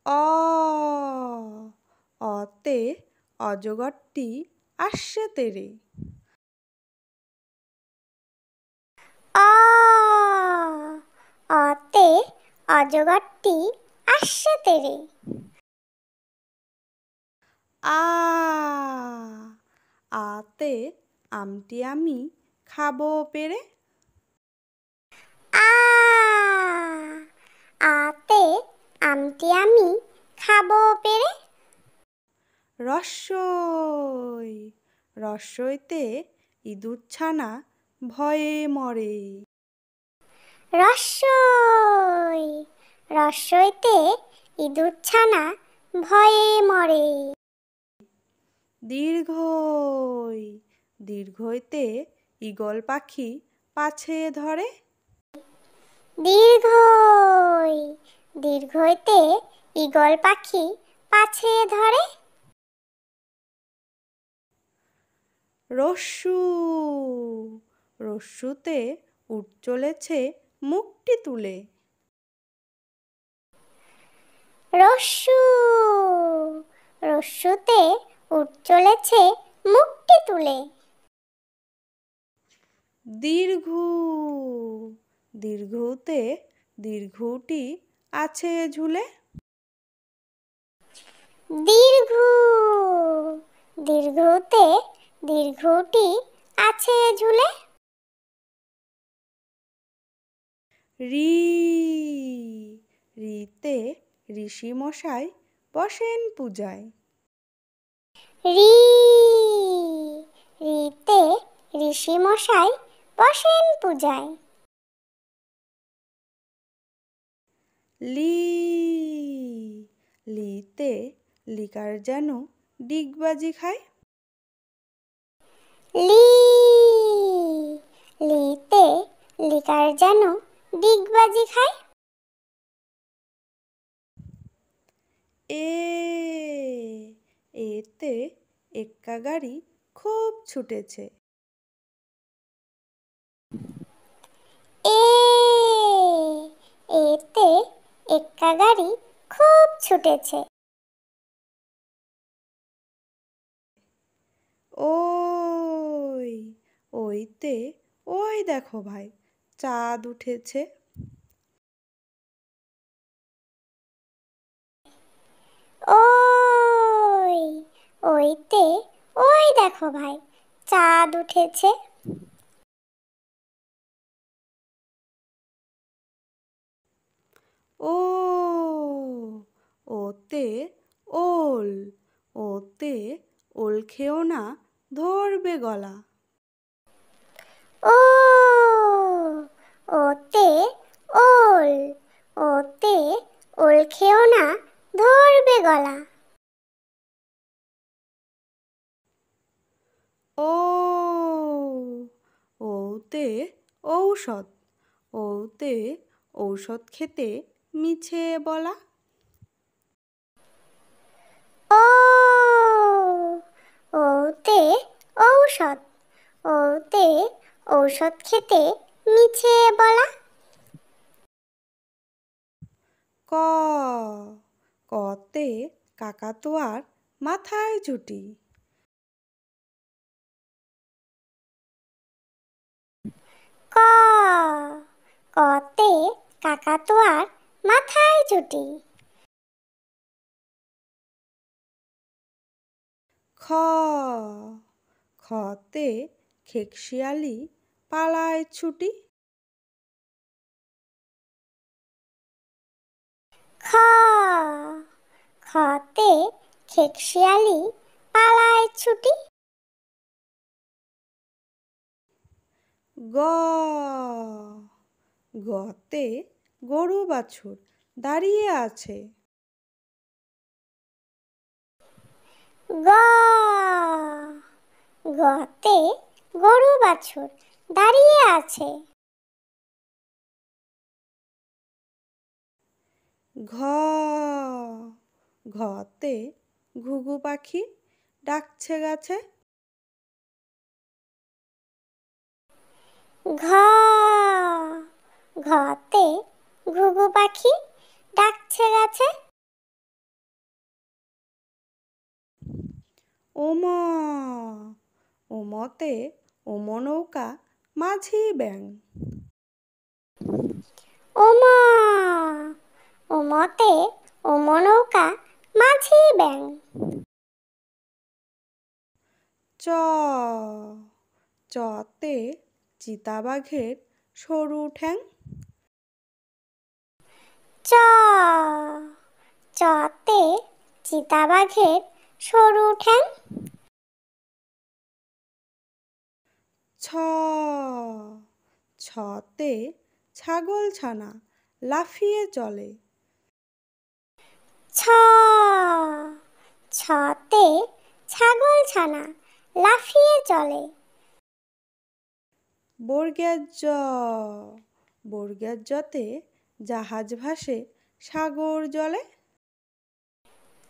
অ অতে অজগরটি আসছে তেরে। অ অতে অজগরটি আসছে তেরে। আ আতে আমটি আমি খাবো পেরে। আ আতে আমটি আমি খাবো পেরে। রস্বই রস্বইতে ইঁদুরছানা ভয়ে মরে। রস্বই রস্বইতে ইঁদুরছানা ভয়ে মরে। দীর্ঘই দীর্ঘইতে ঈগল পাখি পাছে ধরে। দীর্ঘই দীর্ঘইতে ঈগল পাখি পাছে ধরে। রস্যু রস্যুতে উট চলেছে মুখটি তুলে। রস্যু রস্যুতে উট চলেছে মুখটি তুলে। দীর্ঘু দীর্ঘুতে দীর্ঘুটি আছে ঝুলে। দীর্ঘু দীর্ঘুতে দীর্ঘুটি আছে ঝুলে। রি রিতে ঋষি মশাই বসেন পূজায়। রি রিতে ঋষি মশাই বসেন পূজায়। লি লিতে লিকার যেন ডিগবাজি খায়। লি লিতে লিকার যেন ডিগবাজি খায়। এ এতে এক্কা গাড়ি খুব ছুটেছে। এ এতে এক্কা গাড়ি খুব ছুটেছে। ওই ওইতে ওই দেখো ভাই চাঁদ উঠেছে। ওই ওইতে ওই দেখো ভাই চাঁদ উঠেছে। ও ওতে ওল ওতে ওল খেও না ধরবে গলা। ও ওতে ওল ওতে ওল খেও না ধরবে গলা। ও ওতে ঔষধ ওতে ঔষধ খেতে মিছে বলা। ও ওতে ঔষধ ওতে ঔষধ খেতে মিছে বলা। ক কতে কাকাতুয়ার মাথায় ঝুঁটি। ক কতে কাকাতুয়ার মাথায় ঝুঁটি। খ খতে খেকশিয়ালি পালায় ছুটি। খ খতে খেকশিয়ালি পালায় ছুটি। গ গতে গরু বাছুর দাঁড়িয়ে আছে। গ গতে গরু বাছুর দাঁড়িয়ে আছে। ঘ ঘতে ঘুঘু পাখি ডাকছে গাছে। ঘ ঘতে ঘুঘু পাখি ডাকছে গাছে। ওমা, ওমতে ওমো নৌকা মাঝি ব্যাং। ওমা, ওমতে ওমো নৌকা মাঝি ব্যাং। চ, চতে চিতাবাঘের সরু ঠ্যাং। চ, চতে চিতাবাঘের সরু ঠ্যাং। ছ, ছতে ছাগল ছানা লাফিয়ে চলে। ছ, ছতে ছাগল ছানা লাফিয়ে চলে। বর্গের জ, বর্গের জতে জাহাজ ভাসে সাগর জলে।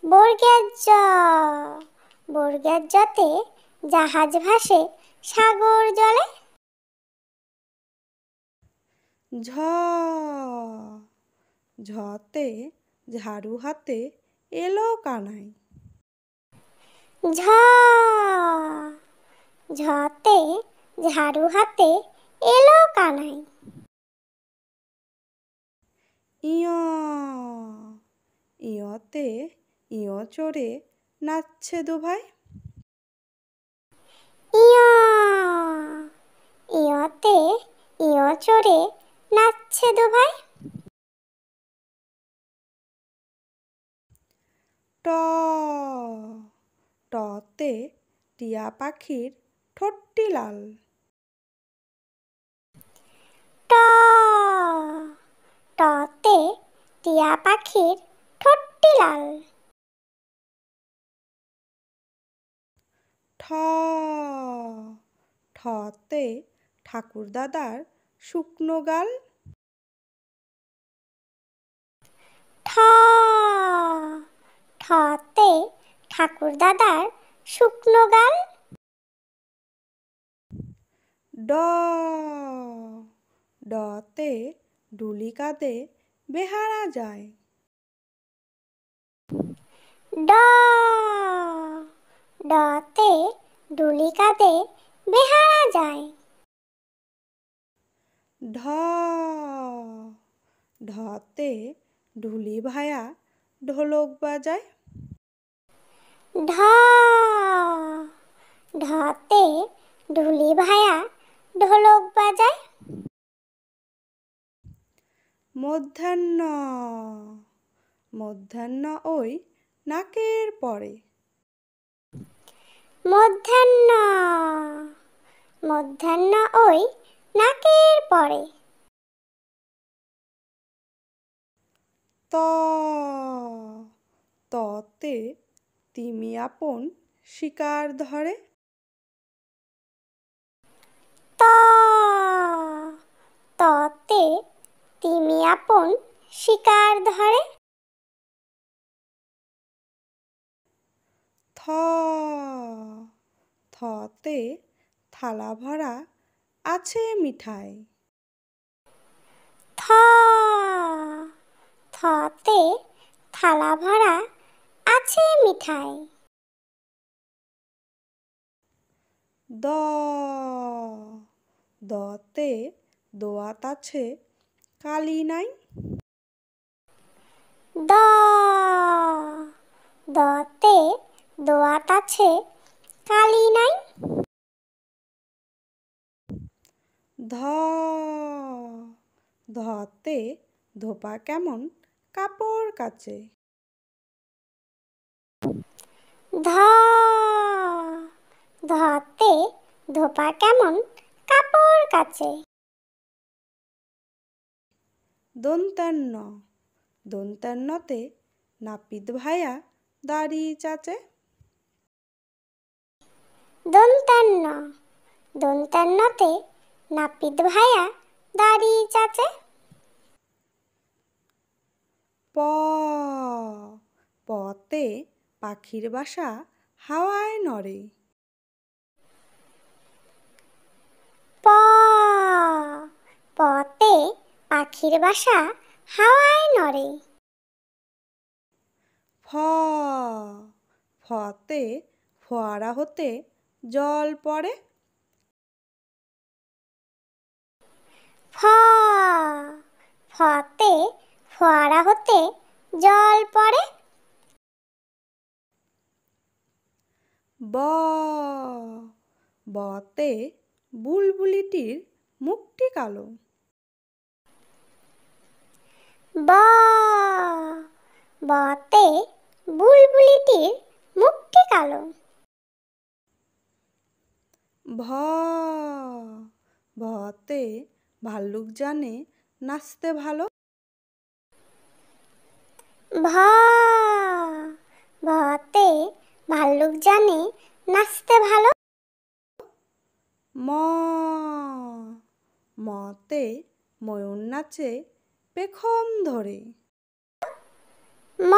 বর্গের জ, বর্গের জতে জাহাজ ভাসে সাগর জলে। ঝ, ঝতে ঝাড়ু হাতে এলো কানাই। ঝ, ঝতে ঝাড়ু হাতে এলো কানাই। ইয়, ইয়তে ইয় চড়ে নাচছে দুভাই। ইয়, ইয়তে ইয় চড়ে নাচছে দুভাই। ট, টতে টিয়া পাখির ঠোঁটটি লাল। ট, টতে টিয়া পাখির ঠোঁটটি লাল। ঠ, ঠতে ঠাকুর দাদার শুকনো গাল। ঠ, ঠতে ঠাকুর দাদার শুকনো গাল। ড, ডতে ডুলি কাঁধে বেহারা যায়। ড, ডতে ডুলি কাঁধে বেহারা যায়। ঢ, ঢতে ঢুলি ভায়া ঢোলক বাজায়। ঢ, ঢতে ঢুলি ভায়া ঢোলক বাজায়। মধ্যাহ্ন, মধ্যাহ্ন ওই নাকের পরে। মধ্যাহ্ন, মধ্যাহ্ন ওই নাকের পরে। ত, ততে তিমি আপন শিকার ধরে। ত, ততে তিমি আপন শিকার ধরে। থ, থতে থালা ভরা আছে মিঠাই। থ, থতে থালা ভরা আছে মিঠাই। দ, দতে দোয়াত আছে কালি নাই। দ, দতে দোয়াত আছে কালি নাই। ধ, ধতে ধোপা কেমন কাপড় কাচে। ধ, ধতে ধোপা কেমন কাপড় কাচে। দন্তান্ন, দন্তান্নতে নাপিত ভায়া দাড়ি চাচে। দন্তান্ন, দন্তান্নতে নাপিত ভায়া দাড়ি চাচে। প, পতে পাখির বাসা হাওয়ায় নড়ে। প, পতে পাখির বাসা হাওয়ায় নড়ে। ফ, ফতে ফোয়ারা হতে জল পড়ে? ফ ফতে ফোয়ারা হতে জল পড়ে। ব বতে বুলবুলিটির মুখটি কালো। ব বতে বুলবুলিটির মুখটি কালো। ভ ভতে ভাল্লুক জানে নাচতে ভালো। ভ ভতে ভাল্লুক জানে নাচতে ভালো। ম মতে ময়ূর নাচে পেখম ধরে। ম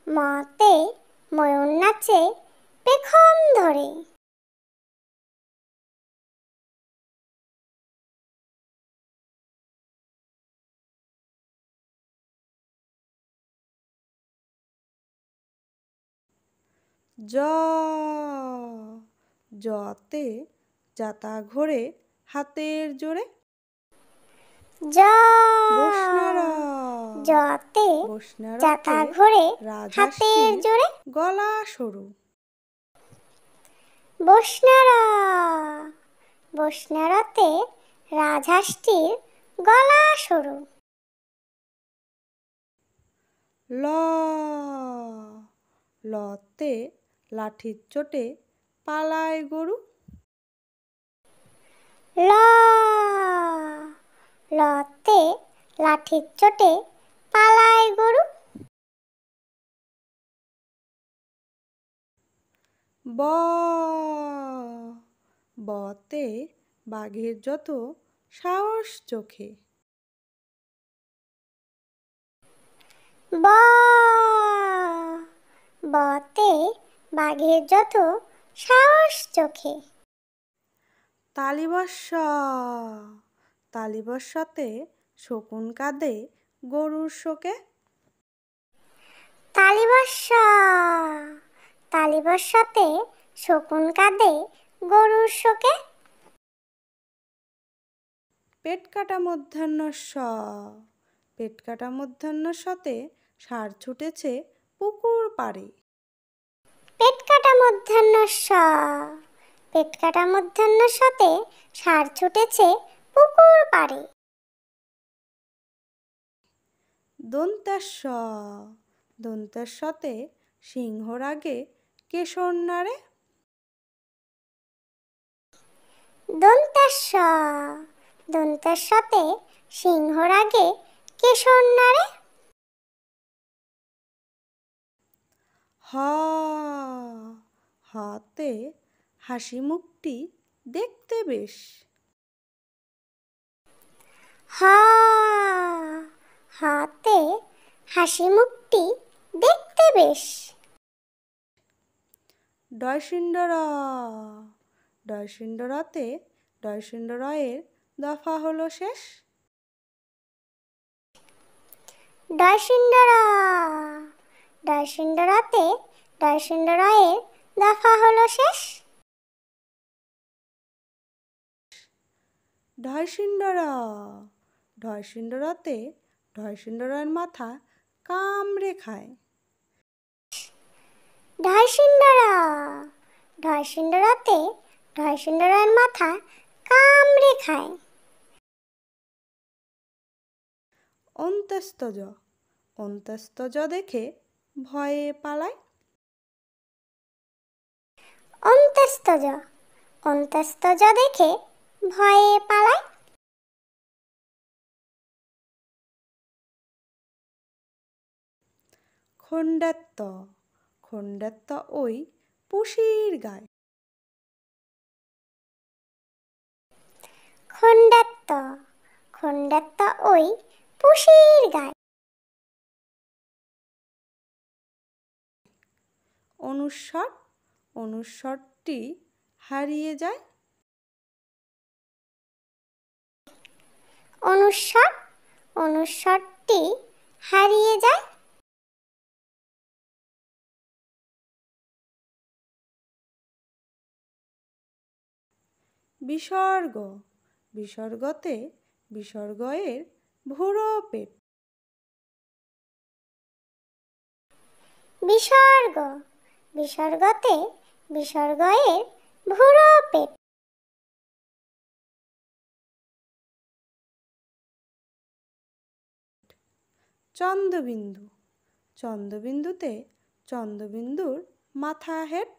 মতে ময়ূর নাচে পেখম ধরে। জ জতে যাতা ঘোরে হাতের জোরে। জ বসনার জতে যাতা বসনারতে ঘোরে হাতের রাজহাঁসটির জোরে। গলা সরু। বসনার বসনারতে রাজহাঁসটির গলা সরু। ল লতে লাঠির চোটে পালায় গরু। ল লতে লাঠির চোটে পালায় গরু। ব বতে বাঘের যত সাহস চোখে। ব বতে বাঘের যত সাহস চোখে। তালিবস্য তালিবস্যতে শকুন কাঁদে গরুর শোকে। তালিবস্য তালিবস্যতে শকুন কাঁদে গরুর শোকে। পেট কাটা মধ্যাহ্নস্য পেট কাটা মধ্যাহ্নস্যতে ষাঁড় ছুটেছে পুকুর পাড়ে। পেট কাটা মধ্যাহ্নস্য পেট কাটা মধ্যাহ্নস্যতে ষাঁড় ছুটেছে পুকুর পাড়ে। দন্তেশ্ব দন্তেশ্বতে সিংহর আগে কেশর নাড়ে। দন্তেশ্ব দন্তেশ্বতে সিংহর আগে কেশর নাড়ে। হ হতে হাসি মুখটি দেখতে বেশ। হ হাতে হাসি মুখটি দেখতে বেশ। ডয়সিন্ডর ডয়সিন্ডরতে ডয়সিন্ডরয়ের দফা হলো শেষ। ডয়সিন্ডর ডয়সিন্ডরতে ডয়সিন্ডরয়ের দফা হলো শেষ। ঢয়সিন্ডর ঢয়সিন্ডরতে ঢয়সিন্ডরের মাথা কামড়ে খায়। ঢয়সিন্ডর ঢয়সিন্ডরতে ঢয়সিন্ডরের মাথা কামড়ে খায়। অন্ত্যস্তজ অন্ত্যস্তজ দেখে ভয়ে পালায়। অন্ত্যস্তজ অন্ত্যস্তজ দেখে ভয়ে পালায়। খণ্ডাত্ত খণ্ডাত্ত ওই পুষির গায়। খণ্ডাত্ত খণ্ডাত্ত ওই পুষির গায়। অনুস্বর অনুস্বরটি হারিয়ে যায়। অনুস্বর অনুস্বরটি হারিয়ে যায়। বিসর্গ, বিসর্গতে বিসর্গয়ের ভুরো পেট। বিসর্গ, বিসর্গতে বিসর্গয়ের ভুরো পেট। চন্দ্রবিন্দু, চন্দ্রবিন্দুতে চন্দ্রবিন্দুর মাথা হেট।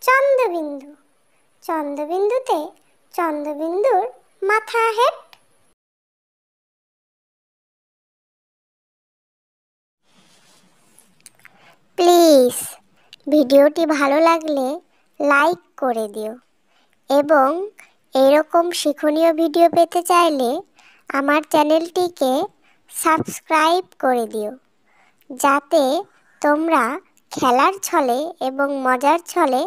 চন্দ্রবিন্দু, চন্দ্রবিন্দুতে চন্দ্রবিন্দুর মাথা হেট। প্লিজ ভিডিওটি ভালো লাগলে লাইক করে দিও এবং এরকম শিক্ষণীয় ভিডিও পেতে চাইলে আমার চ্যানেলটিকে সাবস্ক্রাইব করে দিও, যাতে তোমরা খেলার ছলে এবং মজার ছলে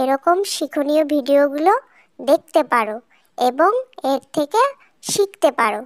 এরকম শিক্ষণীয় ভিডিওগুলো দেখতে পারো এবং এর থেকে শিখতে পারো।